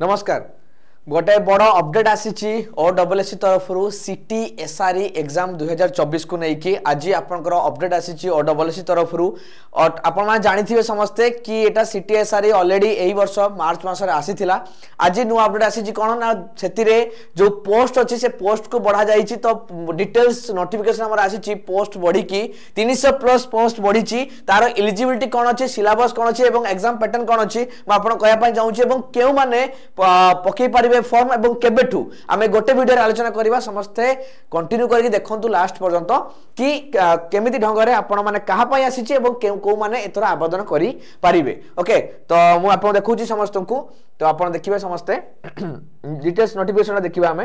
नमस्कार गोटे बड़ अपडेट आसी ओडब्ल्यूएससी तरफ सिटी एसआरई एग्जाम 2024 को लेकिन आज आपंकर अपडेट आसी ओडब्ल्यूएससी तरफ आपण जानी समस्ते कि एटा सिटी एसआरई ऑलरेडी यही वर्ष मार्च मास आसीथिला आज नुआ अपडेट आसी कौन ना से जो पोस्ट अच्छी से पोस्ट को बढ़ा जाइए तो डिटेल्स नोटिफिकेशन हमर आसी पोस्ट बढ़ी की 300+ पोस्ट बढ़ी तार एलिजिबिलिटी कौन अच्छी सिलेबस कौन अच्छी एग्जाम पैटर्न कौन अच्छी मुझे चाहूँगी क्यों मैंने पकई पारे फॉर्म एवं केबेठू आमे गोटे वीडियो रे आलोचना करिबा समस्ते कंटिन्यू करके देखंतु लास्ट पर्यंत कि केमिति ढंग रे आपण माने कहा पई आसीची एवं को माने एतरा आवेदन करि पारिबे। ओके तो मु आपण देखौची समस्त को तो आपण देखिबे समस्ते डिटेल्स नोटिफिकेशन देखिबा आमे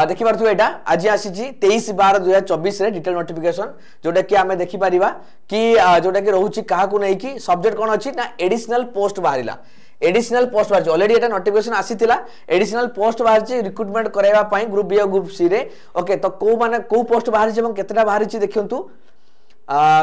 देखि पारथु एटा आज आसी 23/12/2024 रे डिटेल नोटिफिकेशन जोटा कि आमे देखि परिबा कि जोटा कि रहउची काहा को नै कि सब्जेक्ट कोन अछि ना एडिशनल पोस्ट बाहरिला एडिशनल पोस्ट बाहर ऑलरेडी एटा नोटिफिकेशन आसीथिला एडिशनल पोस्ट बाहर रिक्रूटमेंट कराइबा पई ग्रुप बी और ग्रुप सी रे। ओके तो को माने को पोस्ट बाहर एवं केतेटा बाहर देखंतु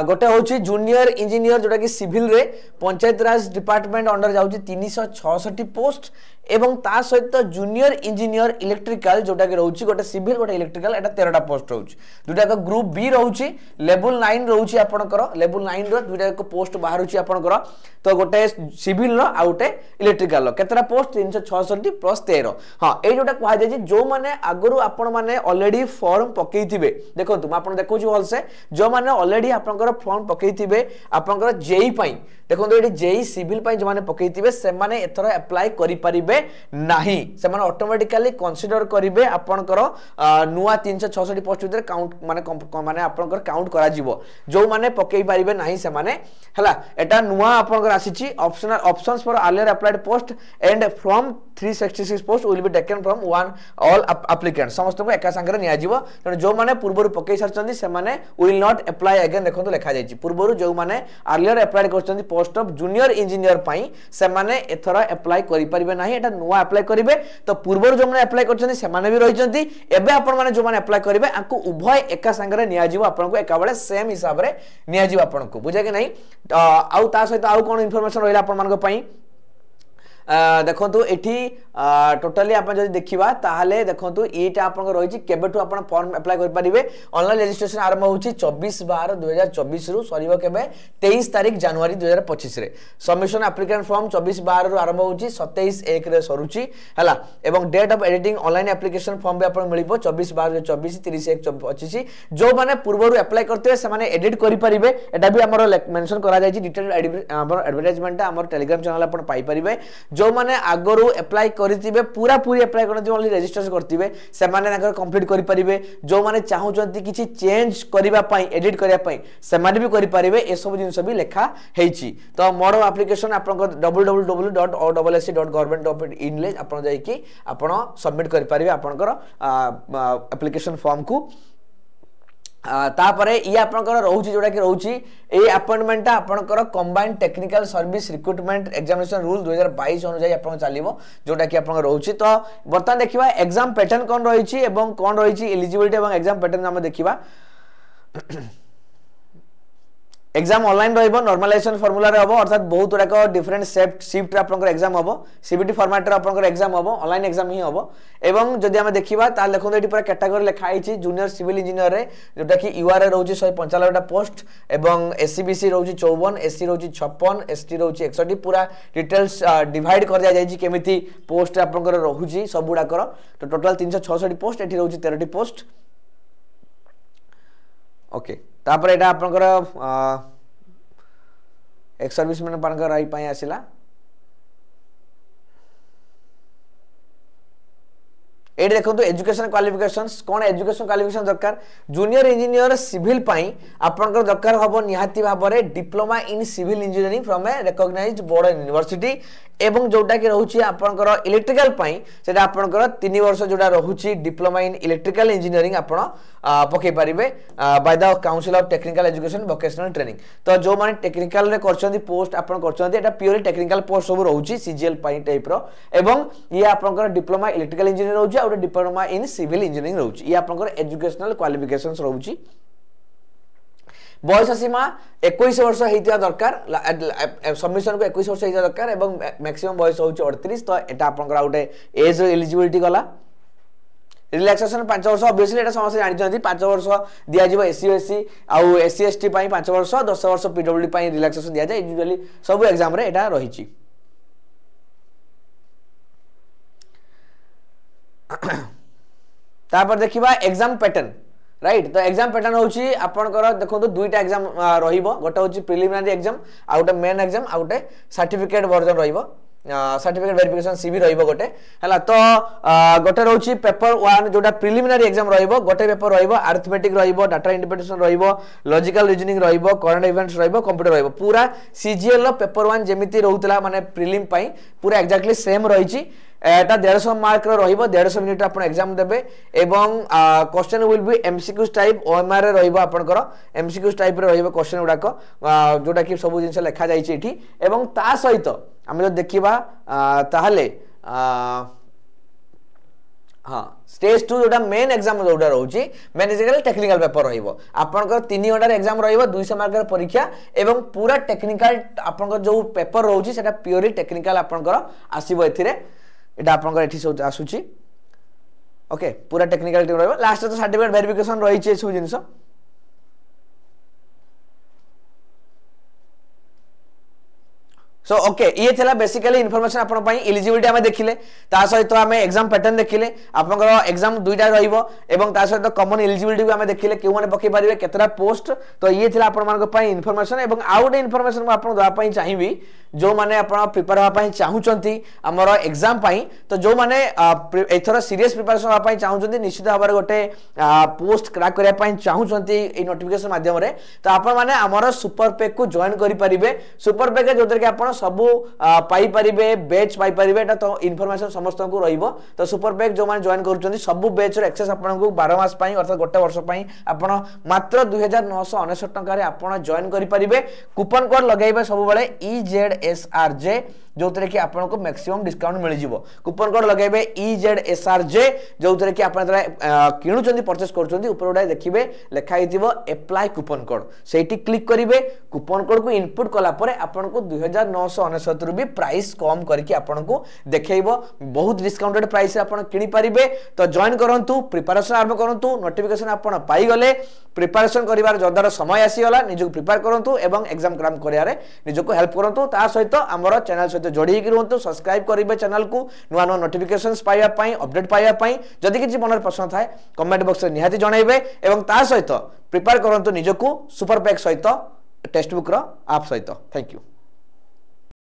गोटे हूँ जूनियर इंजीनियर जोटा कि सिविल रे पंचायत राज डिपार्टमेंट अंडर जाउची 366 पोस्ट एवं ता सहित जूनियर इंजीनियर इलेक्ट्रिकल जोटा कि रहउची गोटे सिविल गोटे इलेक्ट्रिकल एटा 13टा पोस्ट रहउची दुटा का ग्रुप बी रहउची लेवल 9 रहउची आपनकर लेवल 9 रो दुटा का पोस्ट बाहरुची आपनकर तो गोटे सिविल रो आ गोटे इलेक्ट्रिकल रो केतरा पोस्ट 366 प्लस 13 हां ए जोटा कहा जाय जो माने आगरु आपण माने ऑलरेडी फॉर्म पकेइथिबे देखंतु म आपण देखौची होल से जो माने ऑलरेडी आपनकर फॉर्म पकेइथिबे आपनकर जेई पई देखो ये जेई सिविल जो मैंने पकईथे से माने एथर अप्लाई करि परिबे नाही से माने ऑटोमेटिकली कंसीडर करिवे आपनकर नुआ 366 पोस्ट भीतर काउंट माने आपनकर काउंट करा जिवो जो माने पकई परिबे नाही से माने हला एटा नुआ आपनकर आसीची options for earlier applied post and from 366 post will be taken from one all applicant समस्त को एका संगे निया जिवो तने जो माने पूर्वरु पकई सरचंदी से माने विल नॉट अप्लाई अगेन देखंतु लिखा जायछि पूर्वरु जो माने अर्लियर अप्लाइड करचंदी पोस्ट ऑफ जूनियर इंजीनियर पई से माने एथरा अप्लाई करि परिबे नाही एटा नुआ अप्लाई करिवे तो पूर्वरु जो माने अप्लाई करचंदी से माने भी रहिचंदी एबे आपण माने जो माने अप्लाई करिवे आकु उभय एका संगे निया जिवो आपण को एका बेले सेम हिसाब रे निया जिवो आपण को बुझे कि नाही आउ ता सहित आउ कोन इंफॉर्मेशन रहिला आपण मान को पई देखंतु एठी टोटली आपण जदि देखिबा ताहाले देखंतु एटा आपण रहिछि केबेठु आपण फॉर्म अप्लाई कर परिबे ऑनलाइन रजिस्ट्रेशन आरंभ होछि 24/12/2024 रु सरीबो केबे 23 तारिख जनवरी 2025 रे सबमिशन एप्लिकेंट फॉर्म 24/12 रु आरंभ होछि 27/1 रे सरुछि हला एवं date of editing online application form भी आपण मिलिबो 24/12/2024 30/1/25 जो माने पूर्वरु अप्लाई करते से माने एडिट करि परिबे एटा भी हमर मेंशन करा जायछि डिटेल हमर एडवर्टाइजमेंट हमर टेलीग्राम चैनल आपण पाई परिबे जो माने आगरु अप्लाई करथिबे पूरा पूरी अप्लाई करथि ओनली रजिस्ट्रेशन करथिबे से माने नाकर कंप्लीट करि परिबे जो माने चाहउचंती किछि चेंज करिबा पई एडिट करिया पई से माने भी करि परिबे ए सब जिंस भी लेखा हेछि तो मोर एप्लिकेशन आपन www.odsc.government.in ले आपन जाई कि आपन सबमिट करि परिबे आपनकर एप्लिकेशन फॉर्म को तापरे ये आपनकर रहउची जोडा कि रहउची ए अपॉइंटमेंट आपनकर combined technical service recruitment examination rule 2022 अनुसार आपन चलिबो जोडा कि आपन रहउची तो बर्तमान देखिबा एग्जाम पैटर्न कोन रहिची एवं कोन रहिची एलिजिबिलिटी एवं एग्जाम पैटर्न हम देखिबा एग्जाम ऑनलाइन रहइबो नॉर्मलाइजेशन फार्मूला रे हबो अर्थात बहुत गुडा डिफरेंट शिफ्ट आपनकर एग्जाम हबो सीबीटी फॉर्मेट रे आपनकर एग्जाम हबो ऑनलाइन एग्जाम ही हबो एवं जदि हम देखिबा ता देखो एटी पूरा कैटेगरी लिखा आइछि जूनियर सिविल इंजीनियर रे जोटा कि यूआर रहउछि 195 टा पोस्ट एवं एससीबीसी रहउछि 54 एससी रहउछि 56 एसटी रहउछि 61 पूरा डिटेल्स डिवाइड कर जाइछि केमिति पोस्ट आपनकर रहउछि सब गुडा कर तो टोटल 366 पोस्ट एटी रहउछि 13 पोस्ट। ओके तापर एटा आपनकर एक्स सर्विसमैन पानकर राई पाई आसिला ए देखो एजुकेशन क्वालिफिकेशंस कोन एजुकेशन क्वालिफिकेशन दरकार जूनियर इंजीनियर सिविल पाई आपनकर दरकार हबो निहाती भाबरे diploma in civil engineering from a recognised board university एवं जोटा कि रहउची आपनकर इलेक्ट्रिकल पाई सेटा आपनकर 3 वर्ष जोटा रहउची डिप्लोमा इन इलेक्ट्रिकल इंजीनियरिंग आपण पके परिबे by the council of technical education vocational training तो जो माने टेक्निकल रे करछंदी पोस्ट आपण करछंदी एटा प्योरली टेक्निकल पोस्ट सब रहउची सीजीएल पाई टाइप रो एवं ये आपनकर डिप्लोमा इलेक्ट्रिकल इंजीनियर रहउची और डिप्लोमा इन सिविल इंजीनियरिंग रहउची ये आपनकर एजुकेशनल क्वालिफिकेशंस रहउची बयस सीमा 21 वर्ष होइतिया दरकार सबमिशन को 21 वर्ष होइतिया दरकार एवं मैक्सिमम बयस होउची 38 तो एटा आपनकर आउटे एज एलिजिबिलिटी गला रिलैक्सेशन 5 वर्ष ऑब्वियसली एटा समस्त जानि जंती 5 वर्ष दिया जिवो एससी एससी आउ एससी एसटी पई 5 वर्ष 10 वर्ष पीडब्ल्यूडी पई रिलैक्सेशन दिया जाय यूजुअली सब एग्जाम रे एटा रहिची तापर देखिबा एग्जाम पैटर्न राइट तो एग्जाम पैटर्न होची आपनकर देखंतु दुईटा एग्जाम रहिबो गोटे होची प्रिलिमिनरी एग्जाम आ गोटे मेन एग्जाम आ गोटे सर्टिफिकेट वर्जन रहिबो सर्टिफिकेट वेरिफिकेशन सीबी रहिबो गोटे हला तो गोटे रहउची पेपर 1 जोटा प्रिलिमिनरी एग्जाम रहिबो गोटे पेपर रहिबो अरिथमेटिक रहिबो डाटा इंटरप्रिटेशन रहिबो लॉजिकल रीजनिंग रहिबो करंट इवेंट्स रहिबो कंप्यूटर रहिबो पूरा सीजीएल लो पेपर 1 जेमिति रहउतला माने प्रिलिम पई पूरा एक्जेक्टली सेम रहिची एटा 150 मार्क रो रहिबो 150 मिनिट आपण एग्जाम देबे एवं question will be MCQ type OMR रे रहिबो आपनकर एमसीक्यू टाइप रे रहिबो क्वेश्चन उडाको जोटा कि सब जिंस लेखा जाई छि एठी एवं ता सहित हम जो देखिबा ताहले हां स्टेज 2 जोटा मेन एग्जाम जोटा रहउची मैनेजरियल टेक्निकल पेपर रहिबो आपनकर 3 घंटा रे एग्जाम रहिबो 200 मार्क रे परीक्षा एवं पूरा टेक्निकल आपनकर जो पेपर रहउची सेटा प्योरली टेक्निकल आपनकर आसीबो एथिरे एटा आपनकर एठी सब आसुची ओके पूरा टेक्निकल टीम रहबो लास्ट तो सर्टिफिकेट वेरिफिकेशन रही छै सब जिंस सो ओके ये थला बेसिकली इन्फॉर्मेशन आपन पई एलिजिबिलिटी हमें देखिले ता सहित हमें एग्जाम पैटर्न देखिले आपनकर एग्जाम दुईटा रहिबो एवं ता सहित कॉमन एलिजिबिलिटी भी हमें देखिले केउ माने पकई परिबे केतरा पोस्ट तो ये थला आपन मान पई इन्फॉर्मेशन एवं आउट इन्फॉर्मेशन आपन दवा पई चाहिबी जो माने आपन प्रिपेयर होआ पई चाहुचंती हमर एग्जाम पई तो जो माने एथरा सीरियस प्रिपरेशन होआ पई चाहुचंती निश्चित भाबरे गोटे पोस्ट क्रैक करिया पई चाहुचंती ए नोटिफिकेशन माध्यम रे तो आपन माने हमर सुपर पैक को जॉइन करि परिबे सुपर पैक जोदर के आपन सबु पाई परिबे बैच पाई परिबे एटा तो इन्फॉर्मेशन समस्त को रहिबो तो सुपर पैक जो माने जॉइन करूचंती सबु बैच रे एक्सेस आपन को 12 मास पई अर्थात गोटे वर्ष पई आपन मात्र 2999 टका रे आपन जॉइन करि परिबे कूपन कोड लगाइबे सब बेले EZSRJ जो तरे कि आपन को मैक्सिमम डिस्काउंट मिल जिवो कूपन कोड लगाइबे EZSRJ जो तरे कि आपन तरे किणुचंदी परचेस करूचंदी ऊपर उडा देखिबे लेखा हितिबो अप्लाई कूपन कोड सेठी क्लिक करिवे कूपन कोड को इनपुट कला परे आपन को 2999 रु भी प्राइस कम करके आपन को देखैबो बहुत डिस्काउंटेड प्राइस आपन किनि परिबे तो जॉइन करंतु प्रिपरेशन आरंभ करंतु नोटिफिकेशन आपन पाई गले प्रिपरेशन करिवार जदार समय आसी गला निजको प्रिपेयर करंतु एवं एग्जाम क्रैक करियारे निजको हेल्प करंतु ता सहित हमर चैनल सहित जोड़ी के रहंतु सब्सक्राइब करिवे चैनल को नुवा नुवा नोटिफिकेशंस पाइबा पई अपडेट पाइबा पई जदि किछि मनर प्रश्न थाए कमेंट बॉक्स रे निहाती जणाइबे एवं ता सहित प्रिपेयर करंतु निजको सुपर पैक सहित टेक्स्ट बुक रो आप सहित थैंक यू।